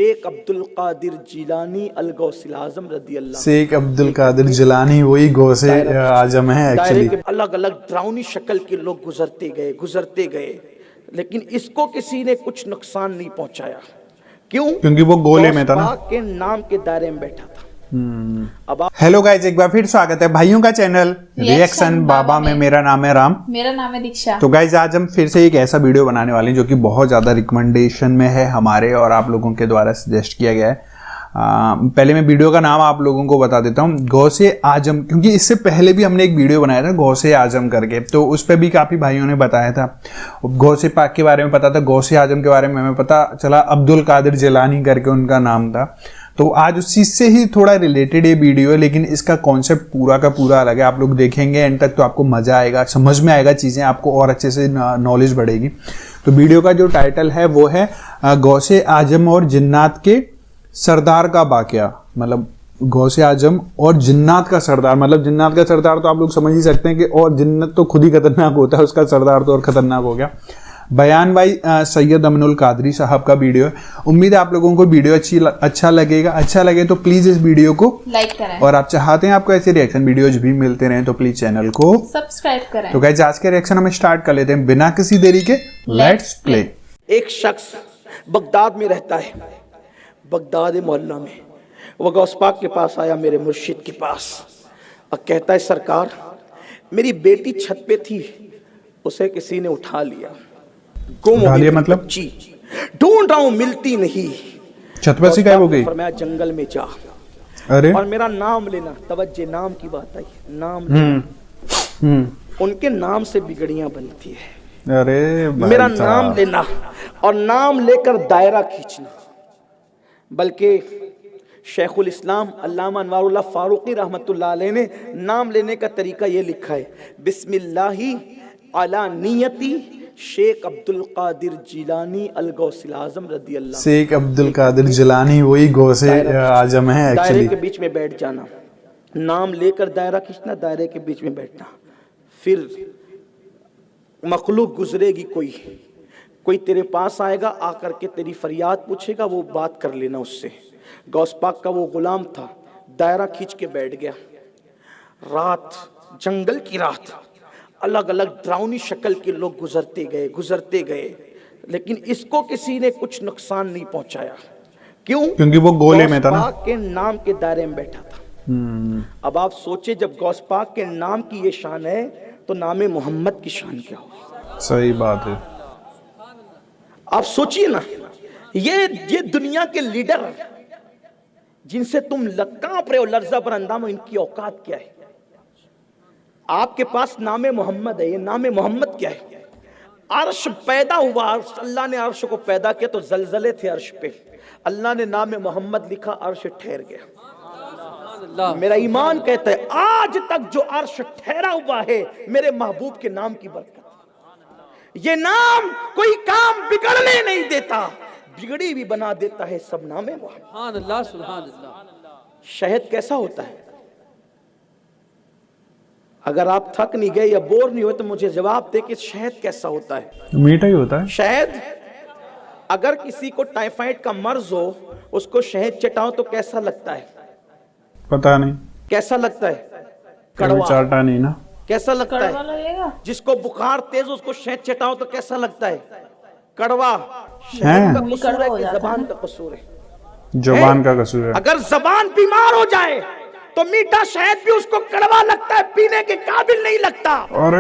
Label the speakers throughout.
Speaker 1: शेख अब्दुल कादिर जिलानी अल गौसिल आजम रदी अल्लाह।
Speaker 2: शेख अब्दुल कादिर जिलानी वही गौसे आजम है एक्चुअली।
Speaker 1: अलग अलग डरावनी शक्ल के लोग गुजरते गए, लेकिन इसको किसी ने कुछ नुकसान नहीं पहुंचाया। क्यों?
Speaker 2: क्योंकि वो गोले में था ना,
Speaker 1: के नाम के दायरे में बैठा था। अब
Speaker 2: हेलो गाइज, एक बार फिर स्वागत है भाइयों का चैनल रिएक्शन बाबा में। मेरा नाम है राम,
Speaker 3: मेरा नाम है दीक्षा।
Speaker 2: तो गाइज आज हम फिर से एक ऐसा वीडियो बनाने वाले हैं जो कि बहुत ज़्यादा रिकमेंडेशन में है हमारे, और आप लोगों के द्वारा सजेस्ट किया गया है। पहले मैं वीडियो का नाम आप लोगों को बता देता हूँ, गौसे आजम, क्योंकि इससे पहले भी हमने एक वीडियो बनाया था गौसे आजम करके, तो उस पर भी काफ़ी भाइयों ने बताया था। गौसे पाक के बारे में पता था, गौसे आजम के बारे में हमें पता चला अब्दुल कादिर जिलानी करके उनका नाम था। तो आज उसी से ही थोड़ा रिलेटेड ये वीडियो है, लेकिन इसका कॉन्सेप्ट पूरा का पूरा अलग है। आप लोग देखेंगे एंड तक तो आपको मजा आएगा, समझ में आएगा चीज़ें, आपको और अच्छे से नॉलेज बढ़ेगी। तो वीडियो का जो टाइटल है वो है गौसे आजम और जिन्नात के सरदार का वाकया। मतलब गौसे आजम और जिन्नात का सरदार, मतलब जिन्नात का सरदार तो आप लोग समझ ही सकते हैं कि, और जिन्नत तो खुद ही खतरनाक होता है, उसका सरदार तो और खतरनाक हो गया। बयान भाई सैयद अमनुल कादरी साहब का वीडियो है। उम्मीद है आप लोगों को वीडियो अच्छा लगेगा। अच्छा लगे तो प्लीज इस वीडियो को
Speaker 3: लाइक करें,
Speaker 2: और आप चाहते हैं आपको ऐसे रिएक्शन वीडियोज भी मिलते रहें तो प्लीज चैनल को
Speaker 3: सब्सक्राइब करें।
Speaker 2: तो गाइस आज के रिएक्शन हम स्टार्ट कर लेते हैं बिना किसी देरी के। Let's play.
Speaker 1: एक शख्स बगदाद में रहता है, बगदाद मोहल्ला में। वो गौस पाक के पास आया, मेरे मुर्शिद के पास, और कहता है सरकार मेरी बेटी छत पे थी, उसे किसी ने उठा लिया, गुम हो गई, मतलब ढूंढ रहा हूं मिलती नहीं।
Speaker 2: छत पे से गायब हो गई।
Speaker 1: फरमाया जंगल में जा,
Speaker 2: अरे
Speaker 1: और मेरा नाम लेना। तवज्जो, नाम की बात आई, नाम लेना। उनके नाम से बिगड़ियां बनती है।
Speaker 2: अरे
Speaker 1: मेरा नाम लेना, और नाम लेकर दायरा खींचना। बल्कि शेखुल इस्लाम अल्लामा अनवारुल्लाह फारूकी रहमतुल्लाह अलैह ने नाम लेने का तरीका ये लिखा है, बिस्मिल्लाही अला नियती शेख अब्दुल कादिर जिलानी अल गौसिल आजम रदी अल्लाह। शेख
Speaker 2: अब्दुल कादिर जिलानी वही गौसे आजम है एक्चुअली।
Speaker 1: दायरे के बीच में बैठ जाना, नाम लेकर दायरा खींचना, दायरे के बीच में बैठना। फिर मखलूक गुजरेगी, कोई तेरे पास आएगा, आकर के तेरी फरियाद पूछेगा, वो बात कर लेना उससे। गौस पाक का वो गुलाम था, दायरा खींच के बैठ गया। रात, जंगल की रात, अलग अलग डरावनी शक्ल के लोग गुजरते गए, लेकिन इसको किसी ने कुछ नुकसान नहीं पहुंचाया। क्यों?
Speaker 2: क्योंकि वो गोले में था ना,
Speaker 1: गौस पाक के नाम के दायरे में बैठा था। अब आप सोचे, जब गौस पाक के नाम की ये शान है तो नाम मोहम्मद की शान क्या होगी?
Speaker 2: सही बात है।
Speaker 1: आप सोचिए ना, ये दुनिया के लीडर जिनसे तुम कांप रहे हो, लर्जा पर अंदाम, इनकी औकात क्या है? आपके पास नाम मोहम्मद है, ये नाम मोहम्मद क्या है? अर्श पैदा हुआ, अल्लाह ने अर्श को पैदा किया तो जलजले थे अर्श पे, अल्लाह ने नाम मोहम्मद लिखा, अर्श ठहर गया। मेरा ईमान कहता है आज तक जो अर्श ठहरा हुआ है मेरे महबूब के नाम की बरकत। ये नाम कोई काम बिगड़ने नहीं देता, बिगड़ी भी बना देता है। सब नामे मोहम्मद। सुभान अल्लाह। शहद कैसा होता है? अगर आप थक नहीं गए या बोर नहीं हुए तो मुझे जवाब दे कि शहद कैसा होता है?
Speaker 2: मीठा ही होता है
Speaker 1: शहद। अगर किसी को टाइफाइड का मर्ज हो, उसको शहद चटाओ तो कैसा लगता है?
Speaker 2: पता नहीं
Speaker 1: कैसा लगता है? कड़वा।
Speaker 2: चाटा नहीं ना।
Speaker 1: कैसा लगता है? जिसको बुखार तेज हो उसको शहद चटाओ तो कैसा लगता है? कड़वा। शहद का कसूर है कि जबान का कसूर है?
Speaker 2: जुबान का कसूर है।
Speaker 1: अगर जबान बीमार हो जाए तो मीठा शहद भी उसको कड़वा लगता है, पीने के काबिल नहीं लगता।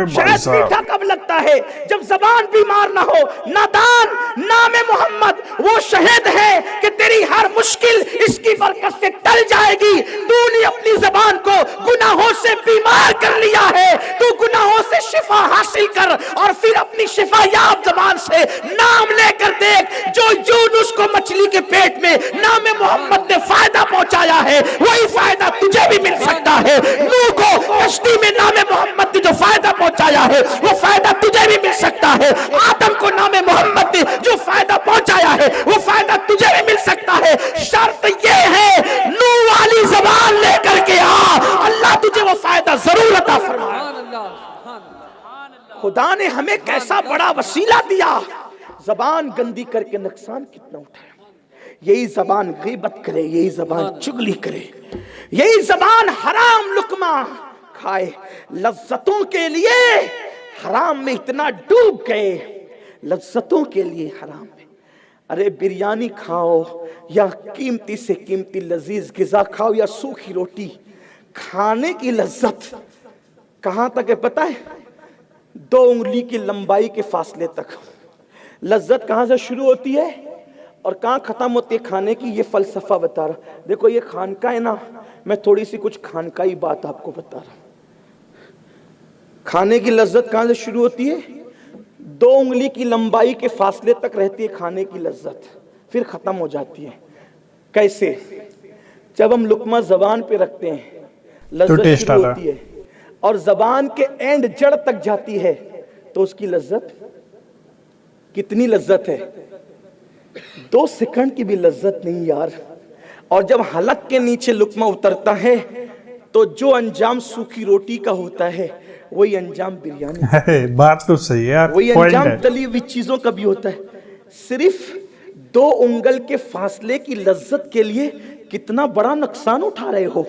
Speaker 1: शहद मीठा कब लगता है? जब जबान बीमार ना हो। नादान, नाम मोहम्मद वो शहद है कि तेरी हर मुश्किल इसकी बरकत से टल जाएगी। तूने अपनी जबान को गुनाहों से बीमार कर लिया है, तू गुनाहों से शिफा हासिल कर, और फिर अपनी शिफा याब जबान से नाम लेकर देख। जो यूनुस को मछली के पेट में नाम मोहम्मद ने फायदा पहुंचाया है, वही फायदा तुझे भी मिल सकता है। नूह को कश्ती में नामे मोहम्मद ने जो फायदा पहुंचाया है, वो फायदा तुझे भी मिल सकता है। आदम को नामे मोहम्मद ने जो फायदा पहुंचाया है, वो फायदा तुझे भी मिल सकता है। शर्त ये है, नूह वाली जबान लेकर के आ, अल्लाह तुझे वो फायदा जरूर अता फरमाएगा। खुदा ने हमें कैसा बड़ा वसीला दिया, जबान गंदी करके नुकसान कितना उठाया। यही जबान गीबत करे, यही जबान चुगली करे, यही जबान हराम लुकमा खाए। लज्जतों के लिए हराम में इतना डूब गए, लज्जतों के लिए हराम में। अरे बिरयानी खाओ या कीमती से कीमती लजीज गिजा खाओ या सूखी रोटी, खाने की लज्जत कहां तक है पता है? 2 उंगली की लंबाई के फासले तक। लज्जत कहां से शुरू होती है और कहां खत्म होती है खाने की, ये फलसफा बता रहा। देखो ये खानका है ना, मैं थोड़ी सी कुछ खानकाई बात आपको बता रहा। खाने की लज्जत कहां से शुरू होती है? 2 उंगली की लंबाई के फासले तक रहती है खाने की लज्जत, फिर खत्म हो जाती है। कैसे? जब हम लुकमा जबान पे रखते हैं लज्जत शुरू होती है, और जबान के एंड जड़ तक जाती है तो उसकी लज्जत कितनी लज्जत है? 2 सेकंड की भी लज्जत नहीं यार। और जब हलक के नीचे लुकमा उतरता है तो जो अंजाम सूखी रोटी का होता है वही अंजाम बिरयानी।
Speaker 2: बात तो सही है यार,
Speaker 1: वही अंजाम तली हुई चीजों का भी होता है। सिर्फ 2 उंगल के फासले की लज्जत के लिए कितना बड़ा नुकसान उठा रहे हो।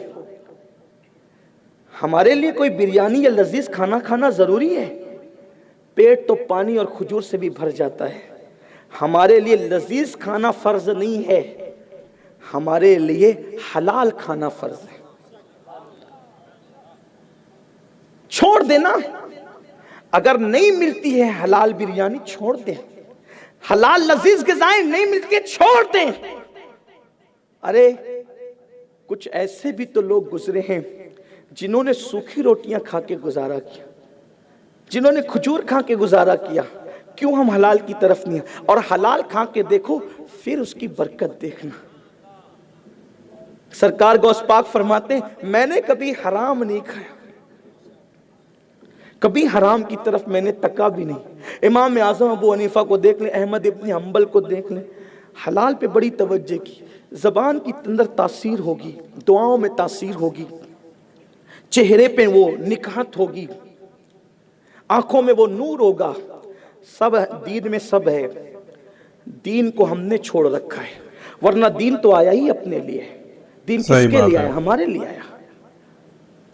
Speaker 1: हमारे लिए कोई बिरयानी या लजीज खाना खाना जरूरी है? पेट तो पानी और खजूर से भी भर जाता है। हमारे लिए लजीज खाना फर्ज नहीं है, हमारे लिए हलाल खाना फर्ज है। छोड़ देना, अगर नहीं मिलती है हलाल बिरयानी छोड़ दें, हलाल लजीज ग़िज़ाएं नहीं मिलती है छोड़ दें। अरे कुछ ऐसे भी तो लोग गुजरे हैं जिन्होंने सूखी रोटियां खा के गुजारा किया, जिन्होंने खजूर खा के गुजारा किया। क्यों हम हलाल की तरफ नहीं है? और हलाल खा के देखो फिर उसकी बरकत देखना। सरकार गौस पाक फरमाते हैं मैंने कभी हराम नहीं खाया, कभी हराम की तरफ मैंने तका भी नहीं। इमाम आज़म अबू हनीफा को देख लें, अहमद इब्न हंबल को देख लें, हलाल पे बड़ी तवज्जो की। जबान की अंदर तासीर होगी, दुआओं में तासीर होगी, चेहरे पे वो निखात होगी, आंखों में वो नूर होगा। सब दीन में सब है, दीन को हमने छोड़ रखा है। वरना दीन तो आया ही अपने लिए। दीन किसके लिए आया? हमारे लिए आया।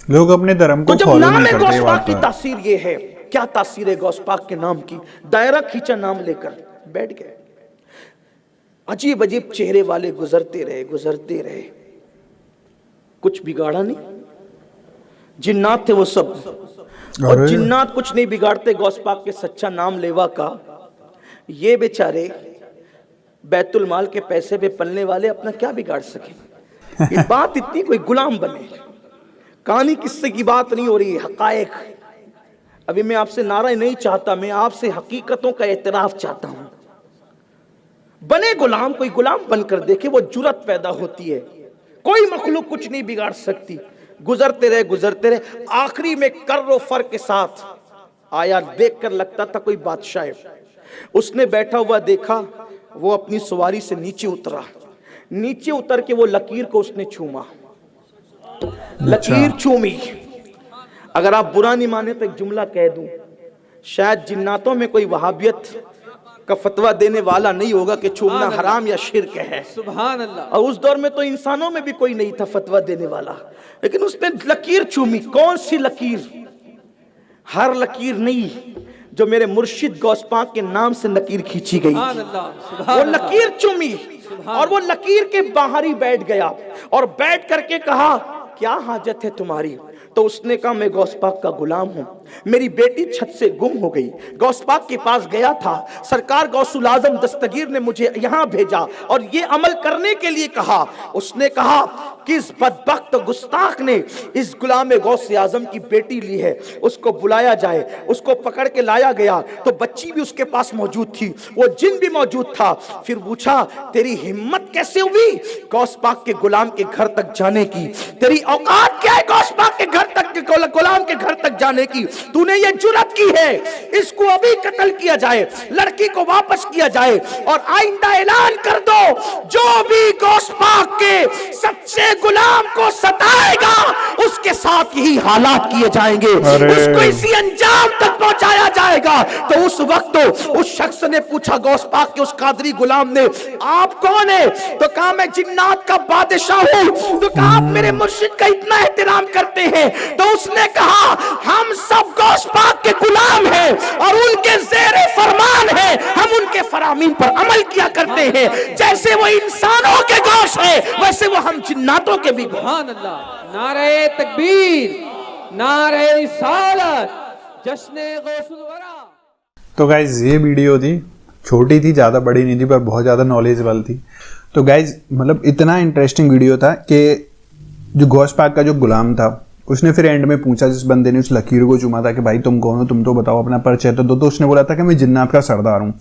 Speaker 2: लोग अपने धर्म को
Speaker 1: तो जब नाम है गौस पाक की तासीर ये है, क्या तासीर है गौस पाक के नाम की? दायरा खींचा नाम लेकर बैठ गए। अजीब अजीब चेहरे वाले गुजरते रहे, गुजरते रहे, कुछ बिगाड़ा नहीं। जिन्नात थे वो सब, और जिन्नात कुछ नहीं बिगाड़ते गौस पाक के सच्चा नाम लेवा का। ये बेचारे बैतुल माल के पैसे पे पलने वाले अपना क्या बिगाड़ सके? ये बात इतनी कोई गुलाम बने, कहानी किस्से की बात नहीं हो रही है, हकायक। अभी मैं आपसे नारा नहीं चाहता, मैं आपसे हकीकतों का एतराफ चाहता हूं। बने गुलाम, कोई गुलाम बनकर देखे, वो जुर्रत पैदा होती है। कोई मखलूक कुछ नहीं बिगाड़ सकती। गुजरते रहे, गुजरते रहे, आखिरी में कर्रो फर के साथ आया। देखकर लगता था कोई बादशाह है। उसने बैठा हुआ देखा, वो अपनी सवारी से नीचे उतरा। नीचे उतर के वो लकीर को उसने छूमा, लकीर चूमी। अगर आप बुरा नहीं माने तो एक जुमला कह दूं, शायद जिन्नातों में कोई वहाबियत का फतवा देने वाला नहीं होगा कि छूमना हराम या शिर्क है। सुभान अल्लाह। और उस दौर में तो इंसानों में भी कोई नहीं था फतवा देने वाला, लेकिन उसने लकीर चूमी। कौन सी लकीर? हर लकीर नहीं, जो मेरे मुर्शिद गौस पाक के नाम से लकीर खींची गई थी, वो लकीर चूमी। और वो लकीर के बाहर ही बैठ गया और बैठ करके कहा क्या हाजत है तुम्हारी? तो उसने कहा मैं गौस पाक का गुलाम हूं, मेरी बेटी छत से गुम हो गई, गौस पाक के पास गया था, सरकार गौसुल आजम दस्तगीर ने मुझे यहां भेजा और ये अमल करने के लिए कहा। उसने कहा कि इस बदबख्त गुस्ताख ने इस गुलाम गौस आजम की बेटी ली है, उसको बुलाया जाए। उसको पकड़ के लाया गया तो बच्ची भी उसके पास मौजूद थी, वो जिन भी मौजूद था। फिर पूछा तेरी हिम्मत कैसे हुई गौस पाक के गुलाम के घर तक जाने की? तेरी औकात हिम्मत क्या है गौस पाक के घर तक, गुलाम के घर तक जाने की? तूने ये जुर्रत की है, इसको अभी कत्ल किया जाए, लड़की को वापस किया जाए और आइंदा ऐलान कर दो, जो भी गौस पाक के सच्चे गुलाम को सताएगा उसके साथ यही हालात किए जाएंगे, उसको इसी अंजाम तक पहुंचाया जाएगा। तो उस वक्त उस शख्स ने पूछा गौस पाक के उस कादरी गुलाम ने, आप कौन है? तो कहा मैं जिन्नात का बादशाह हूं। तो कहा आप मेरे मुर्शिद का इतना एहतराम करते हैं? तो उसने कहा हम सब गौस पाक के गुलाम हैं और उनके ज़ेरे फरमान हैं, हम उनके फरामीन पर अमल किया करते हैं। जैसे वो इंसानों के गौश है वैसे वो हम जिन्नातों के भी गौश।
Speaker 3: सुभान अल्लाह, नारे तकबीर, नारे रिसालत, जश्ने गौसुल वरा।
Speaker 2: तो गाइज ये वीडियो थी, छोटी थी, ज़्यादा बड़ी नहीं थी, पर बहुत ज़्यादा नॉलेजेबल थी। तो गाइज मतलब इतना इंटरेस्टिंग वीडियो था कि जो गौस पाक का जो गुलाम था उसने फिर एंड में पूछा, जिस बंदे ने उस लकीर को चूमा था कि भाई तुम कौन हो, तुम तो बताओ अपना परिचय तो दो। तो उसने बोला था कि मैं जिन्नात का सरदार हूँ।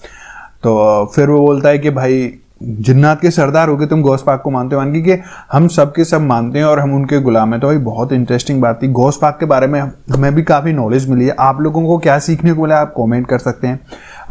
Speaker 2: तो फिर वो बोलता है कि भाई जिन्नात के सरदार हो गए, तुम गौस पाक को मानते हो? मानके कि हम सब के सब मानते हैं और हम उनके गुलाम हैं। तो भाई बहुत इंटरेस्टिंग बात थी। गौस पाक के बारे में हमें भी काफ़ी नॉलेज मिली है। आप लोगों को क्या सीखने को मिला आप कमेंट कर सकते हैं।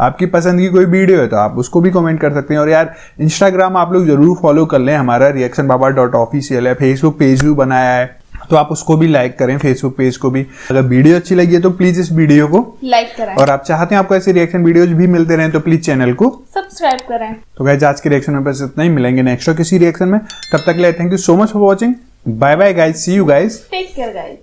Speaker 2: आपकी पसंद की कोई वीडियो है तो आप उसको भी कमेंट कर सकते हैं। और यार इंस्टाग्राम आप लोग जरूर फॉलो कर लें, हमारा reactionbaba.official है। फेसबुक पेज भी बनाया है तो आप उसको भी लाइक करें, फेसबुक पेज को भी। अगर वीडियो अच्छी लगी है तो प्लीज इस वीडियो को
Speaker 4: लाइक करें
Speaker 2: और आप चाहते हैं आपको ऐसे रिएक्शन वीडियोज भी मिलते रहें तो प्लीज चैनल को
Speaker 4: सब्सक्राइब करें।
Speaker 2: तो गाइस आज के रिएक्शन में बस इतना ही, मिलेंगे नेक्स्ट किसी रिएक्शन में। तब तक के लिए thank you so much for watching. Bye bye guys, see you guys,
Speaker 4: take care guys.